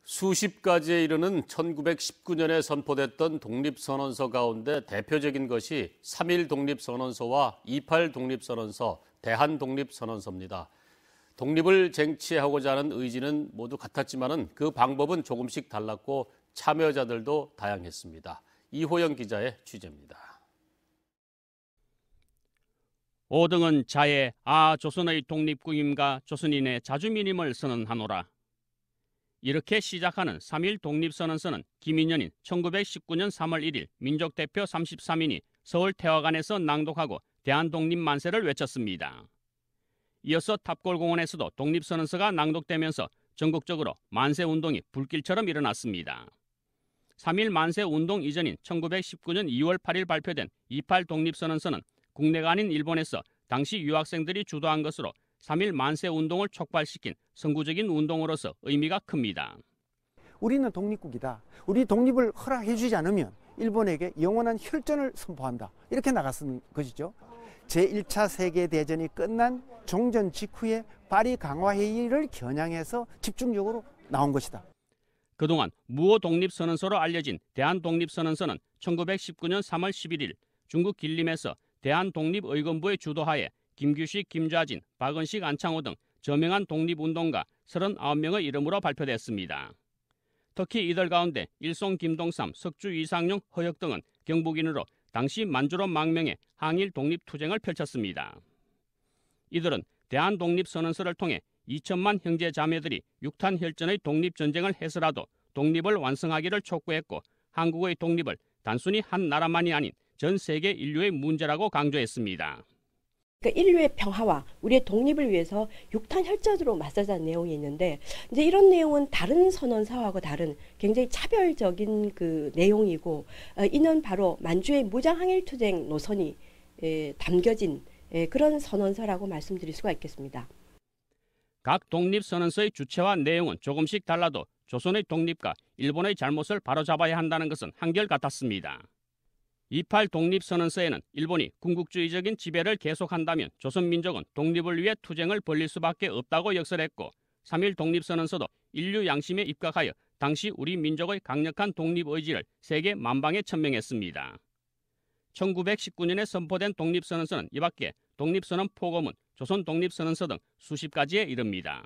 수십 가지에 이르는 1919년에 선포됐던 독립선언서 가운데 대표적인 것이 3.1 독립선언서와 2.8 독립선언서, 대한독립선언서입니다. 독립을 쟁취하고자 하는 의지는 모두 같았지만 그 방법은 조금씩 달랐고 참여자들도 다양했습니다. 이호영 기자의 취재입니다. 5등은 자의 조선의 독립구임과 조선인의 자주민임을 선언하노라. 이렇게 시작하는 3.1 독립선언서는 김인년인 1919년 3월 1일 민족대표 33인이 서울 태화관에서 낭독하고 대한독립만세를 외쳤습니다. 이어서 탑골공원에서도 독립선언서가 낭독되면서 전국적으로 만세운동이 불길처럼 일어났습니다. 3.1 만세운동 이전인 1919년 2월 8일 발표된 2.8 독립선언서는 국내가 아닌 일본에서 당시 유학생들이 주도한 것으로 3.1 만세운동을 촉발시킨 선구적인 운동으로서 의미가 큽니다. 우리는 독립국이다. 우리 독립을 허락해 주지 않으면 일본에게 영원한 혈전을 선포한다. 이렇게 나갔은 것이죠. 제1차 세계대전이 끝난 종전 직후에 파리 강화회의를 겨냥해서 집중적으로 나온 것이다. 그동안 무호독립선언서로 알려진 대한독립선언서는 1919년 3월 11일 중국 길림에서 대한독립의건부의 주도하에 김규식, 김좌진, 박은식, 안창호 등 저명한 독립운동가 39명의 이름으로 발표됐습니다. 특히 이들 가운데 일송, 김동삼, 석주, 이상용, 허혁 등은 경북인으로 당시 만주로 망명해 항일 독립투쟁을 펼쳤습니다. 이들은 대한독립선언서를 통해 2천만 형제 자매들이 육탄 혈전의 독립전쟁을 해서라도 독립을 완성하기를 촉구했고 한국의 독립을 단순히 한 나라만이 아닌 전 세계 인류의 문제라고 강조했습니다. 그러니까 인류의 평화와 우리의 독립을 위해서 육탄 혈전으로 맞서자는 내용이 있는데 이제 이런 내용은 다른 선언서하고 다른 굉장히 차별적인 그 내용이고 이는 바로 만주의 무장항일투쟁 노선이 담겨진 그런 선언서라고 말씀드릴 수가 있겠습니다. 각 독립선언서의 주체와 내용은 조금씩 달라도 조선의 독립과 일본의 잘못을 바로잡아야 한다는 것은 한결같았습니다. 2.8 독립선언서에는 일본이 군국주의적인 지배를 계속한다면 조선민족은 독립을 위해 투쟁을 벌일 수밖에 없다고 역설했고 3.1 독립선언서도 인류 양심에 입각하여 당시 우리 민족의 강력한 독립의지를 세계 만방에 천명했습니다. 1919년에 선포된 독립선언서는 이밖에 독립선언 포고문, 조선 독립선언서 등 수십 가지에 이릅니다.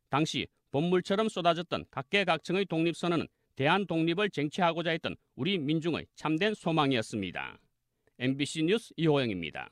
당시 본물처럼 쏟아졌던 각계각층의 독립선언은 대한 독립을 쟁취하고자 했던 우리 민중의 참된 소망이었습니다. MBC 뉴스 이호영입니다.